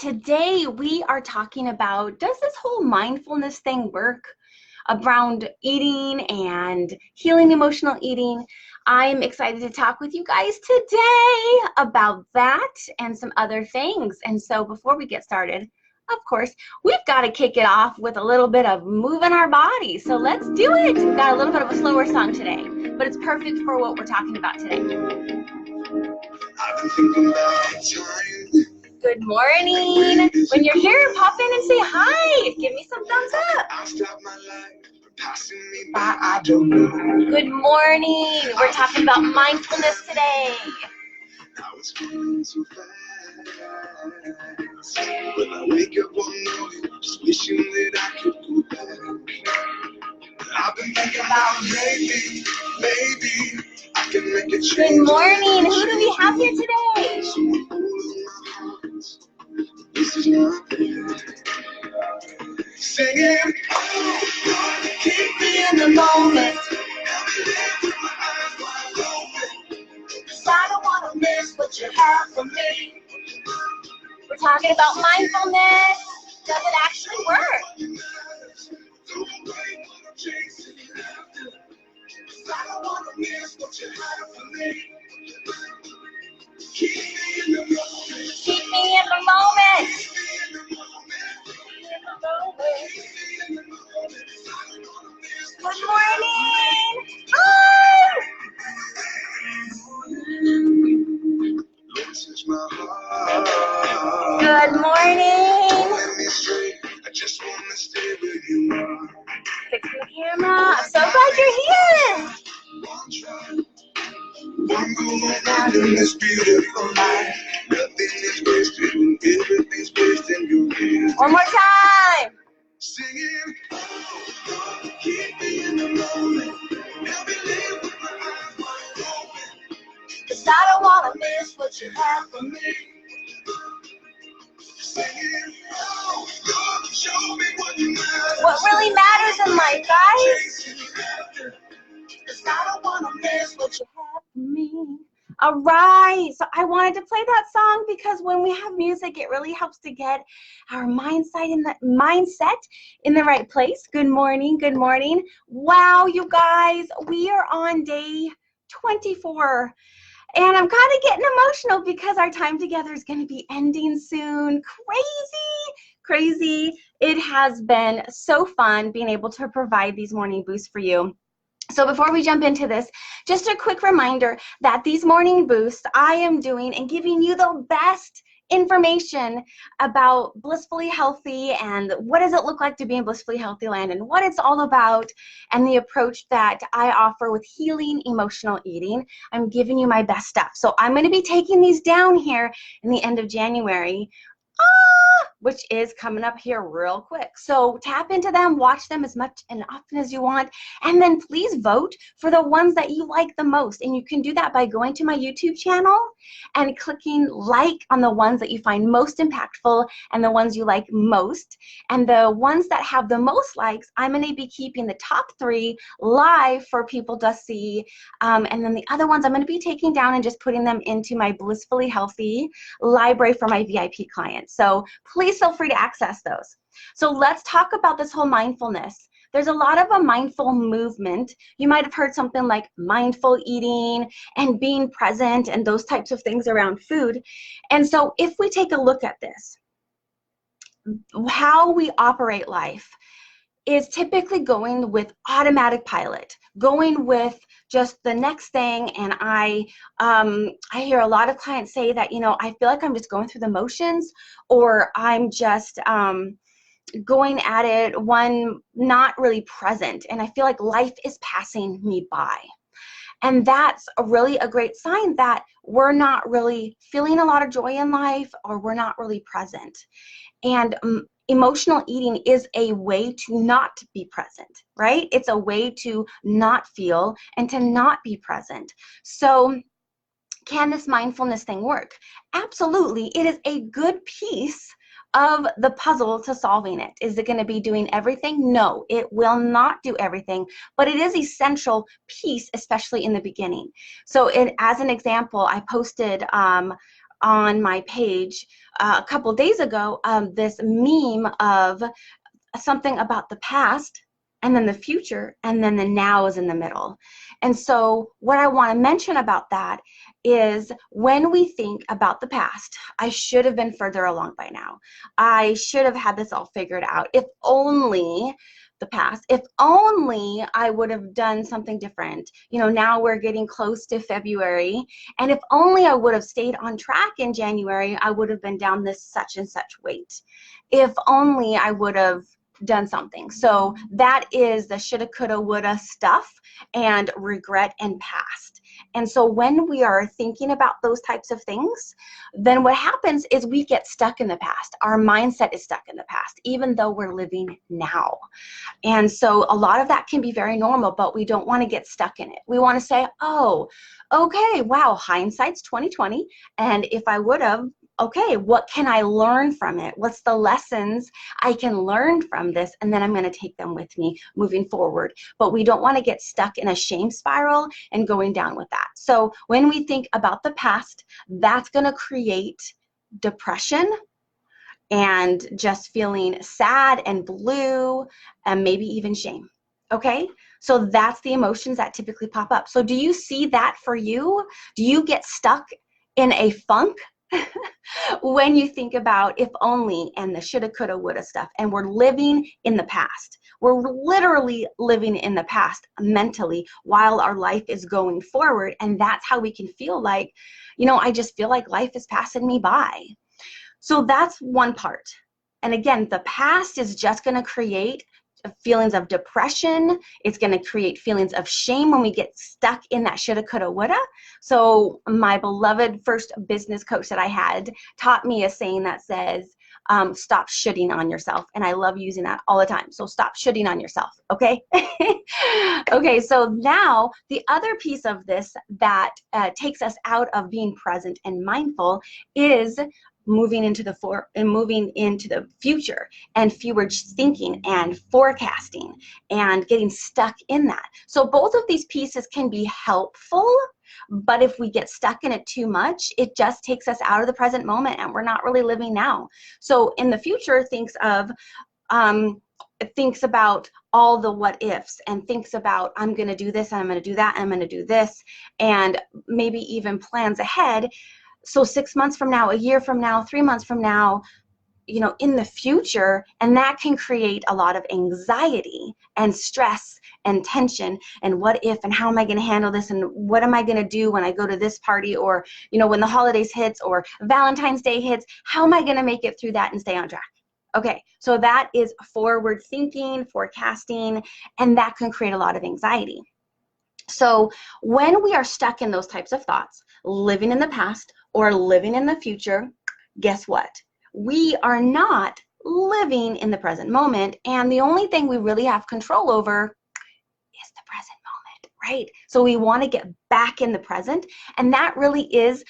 today we are talking about, does this whole mindfulness thing work around eating and healing emotional eating? I'm excited to talk with you guys today about that and some other things. And so before we get started, of course, we've got to kick it off with a little bit of moving our bodies. So let's do it. We've got a little bit of a slower song today, but it's perfect for what we're talking about today. Good morning. When you're here, pop in and say hi. Give me some thumbs up. Good morning. We're talking about mindfulness today. When I wake up one morning, just wishing that I could go back. I've been thinking about maybe I can make a change. Good morning. Who do we have here today? This is my bed. Singing, oh, God, keep me in the moment. Help me live with my eyes wide open. 'Cause I don't want to miss what you have for me. We're talking about mindfulness. Does it actually work? Keep me in the moment. Good morning. Hi. Good morning. Fixing the camera. I'm so glad you're here. One in this beautiful life. Nothing is wasted when everything's placed in your hands. One more time. Singing, oh, keep me in the moment. Help me live with my eyes wide open. 'Cause I don't want to miss what you have for me. Singing, oh, God, show me what really matters in life, guys. 'Cause I don't want to miss what you have for me. All right, so I wanted to play that song because when we have music, it really helps to get our mindset in the right place. Good morning, good morning. Wow, you guys, we are on day 24. And I'm kind of getting emotional because our time together is going to be ending soon. Crazy. It has been so fun being able to provide these morning boosts for you. So before we jump into this, just a quick reminder that these morning boosts I am doing and giving you the best information about Blissfully Healthy and what does it look like to be in Blissfully Healthy land and what it's all about and the approach that I offer with healing emotional eating. I'm giving you my best stuff. So I'm going to be taking these down here in the end of January. Which is coming up here real quick. So tap into them, watch them as much and often as you want, and then please vote for the ones that you like the most. And you can do that by going to my YouTube channel and clicking like on the ones that you find most impactful and the ones you like most. And the ones that have the most likes, I'm going to be keeping the top 3 live for people to see. And then the other ones I'm going to be taking down and just putting them into my Blissfully Healthy library for my VIP clients. So please feel free to access those. So let's talk about this whole mindfulness. There's a lot of a mindful movement. You might have heard something like mindful eating and being present and those types of things around food. And so if we take a look at this, how we operate life is typically going with automatic pilot, going with just the next thing. And I hear a lot of clients say that, you know, I feel like I'm just going through the motions, or I'm just going at it, not really present. And I feel like life is passing me by. And that's really a great sign that we're not really feeling a lot of joy in life, or we're not really present. And emotional eating is a way to not be present, right? It's a way to not feel and to not be present. So can this mindfulness thing work? Absolutely. It is a good piece of the puzzle to solving it. Is it going to be doing everything? No, it will not do everything, but it is essential piece, especially in the beginning. So as an example, I posted on my page a couple days ago this meme of something about the past and then the future and then the now is in the middle. And so what I want to mention about that is when we think about the past, I should have been further along by now. I should have had this all figured out. If only the past, if only I would have done something different. You know, now we're getting close to February, and if only I would have stayed on track in January, I would have been down this such and such weight. If only I would have done something. So that is the shoulda, coulda, woulda stuff and regret and past. And so when we are thinking about those types of things, then what happens is we get stuck in the past. Our mindset is stuck in the past, even though we're living now. And so a lot of that can be very normal, but we don't want to get stuck in it. We want to say, oh, okay, wow, hindsight's 2020. And if I would have, okay, what can I learn from it? What's the lessons I can learn from this? And then I'm going to take them with me moving forward. But we don't want to get stuck in a shame spiral and going down with that. So when we think about the past, that's going to create depression and just feeling sad and blue and maybe even shame. Okay? So that's the emotions that typically pop up. So do you see that for you? Do you get stuck in a funk when you think about if only and the shoulda, coulda, woulda stuff, and we're living in the past? We're literally living in the past mentally while our life is going forward, and that's how we can feel like, you know, I just feel like life is passing me by. So that's one part. And again, the past is just going to create feelings of depression. It's going to create feelings of shame when we get stuck in that shoulda, coulda, woulda. So my beloved first business coach that I had taught me a saying that says, stop shoulding on yourself. And I love using that all the time. So stop shoulding on yourself. Okay. Okay. So now the other piece of this that takes us out of being present and mindful is moving into the future and forward thinking and forecasting and getting stuck in that. So both of these pieces can be helpful, but if we get stuck in it too much, it just takes us out of the present moment and we're not really living now. So in the future, thinks about all the what ifs and thinks about I'm going to do this and I'm going to do that and I'm going to do this, and maybe even plans ahead. So 6 months from now, a year from now, 3 months from now, you know, in the future, and that can create a lot of anxiety and stress and tension and what if and how am I going to handle this and what am I going to do when I go to this party, or, you know, when the holidays hits or Valentine's Day hits, how am I going to make it through that and stay on track? Okay, so that is forward thinking, forecasting, and that can create a lot of anxiety. So when we are stuck in those types of thoughts, living in the past or living in the future, guess what? We are not living in the present moment, and the only thing we really have control over is the present moment, right? So we want to get back in the present, and that really is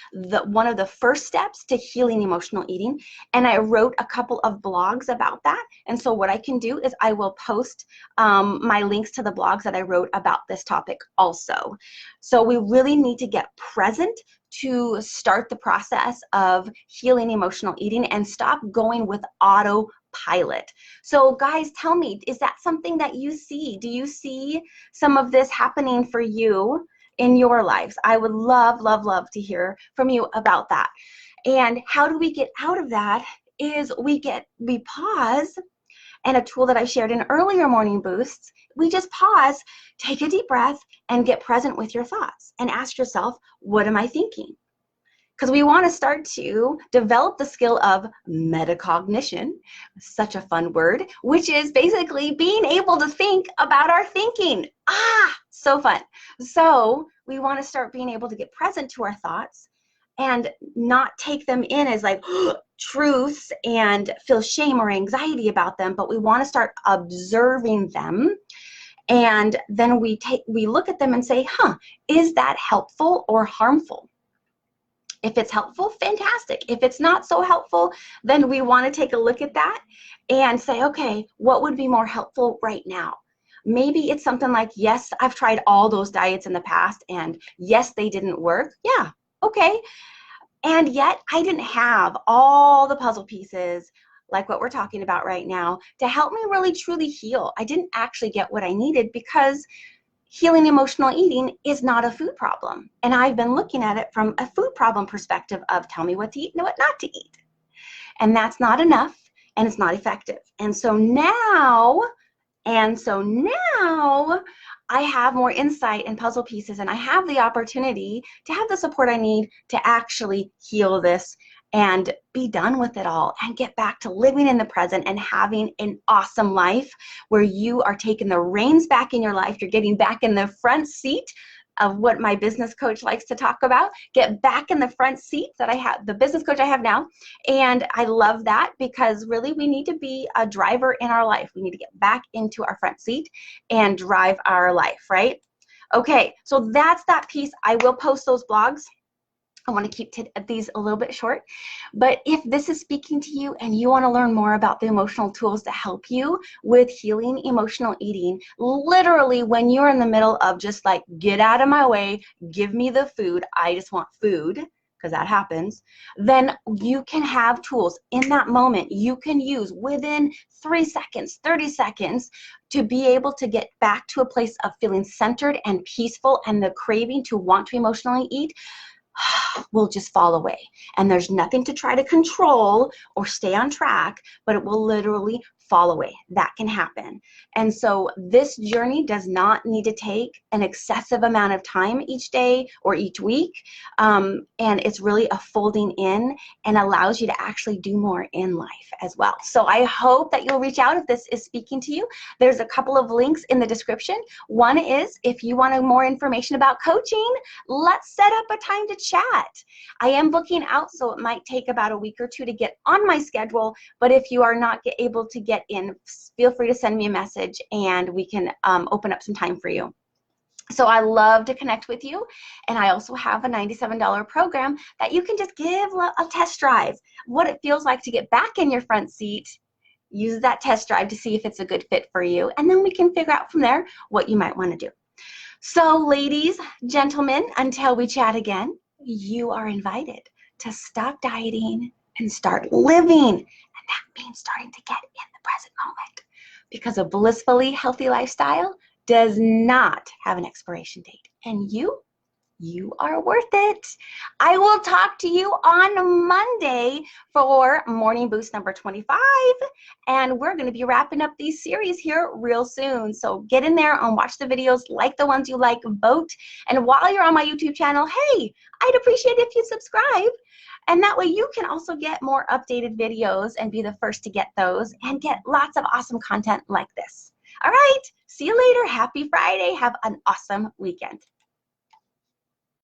one of the first steps to healing emotional eating. And I wrote a couple of blogs about that, and so what I can do is I will post my links to the blogs that I wrote about this topic also. So we really need to get present to start the process of healing emotional eating and stop going with autopilot. So guys, tell me, is that something that you see? Do you see some of this happening for you in your lives? I would love, love, love to hear from you about that. And how do we get out of that is we pause. And a tool that I shared in earlier morning boosts, we just pause, take a deep breath, and get present with your thoughts and ask yourself, what am I thinking? Because we want to start to develop the skill of metacognition, such a fun word, which is basically being able to think about our thinking. So fun. So we want to start being able to get present to our thoughts and not take them in as like truths and feel shame or anxiety about them, but we want to start observing them. And then we look at them and say, is that helpful or harmful? If it's helpful, fantastic. If it's not so helpful, then we want to take a look at that and say, okay, what would be more helpful right now? Maybe it's something like, yes, I've tried all those diets in the past, and yes, they didn't work. Yeah, okay. And yet I didn't have all the puzzle pieces like what we're talking about right now to help me really truly heal. I didn't actually get what I needed because healing emotional eating is not a food problem. And I've been looking at it from a food problem perspective of tell me what to eat and what not to eat. And that's not enough and it's not effective. And so now I have more insight and puzzle pieces, and I have the opportunity to have the support I need to actually heal this and be done with it all and get back to living in the present and having an awesome life where you are taking the reins back in your life. You're getting back in the front seat of what my business coach likes to talk about. Get back in the front seat that I have, the business coach I have now. And I love that because really we need to be a driver in our life. We need to get back into our front seat and drive our life, right? Okay, so that's that piece. I will post those blogs. I want to keep these a little bit short, but if this is speaking to you and you want to learn more about the emotional tools to help you with healing emotional eating, literally when you're in the middle of just like, get out of my way, give me the food, I just want food, because that happens, then you can have tools in that moment you can use within 3 seconds, 30 seconds to be able to get back to a place of feeling centered and peaceful, and the craving to want to emotionally eat will just fall away. And there's nothing to try to control or stay on track, but it will literally fall away. That can happen. And so this journey does not need to take an excessive amount of time each day or each week. And it's really a folding in and allows you to actually do more in life as well. So I hope that you'll reach out if this is speaking to you. There's a couple of links in the description. One is if you want more information about coaching, let's set up a time to chat. I am booking out, so it might take about a week or two to get on my schedule, but if you are not able to get in, feel free to send me a message and we can open up some time for you. So I love to connect with you, and I also have a $97 program that you can just give a test drive, what it feels like to get back in your front seat. Use that test drive to see if it's a good fit for you, and then we can figure out from there what you might want to do. So ladies, gentlemen, until we chat again, you are invited to stop dieting and start living. And that means starting to get in the present moment, because a blissfully healthy lifestyle does not have an expiration date. And you are worth it. I will talk to you on Monday for Morning Boost number 25. And we're going to be wrapping up these series here real soon. So get in there and watch the videos, like the ones you like, vote. And while you're on my YouTube channel, hey, I'd appreciate it if you subscribe. And that way you can also get more updated videos and be the first to get those and get lots of awesome content like this. All right, see you later. Happy Friday. Have an awesome weekend.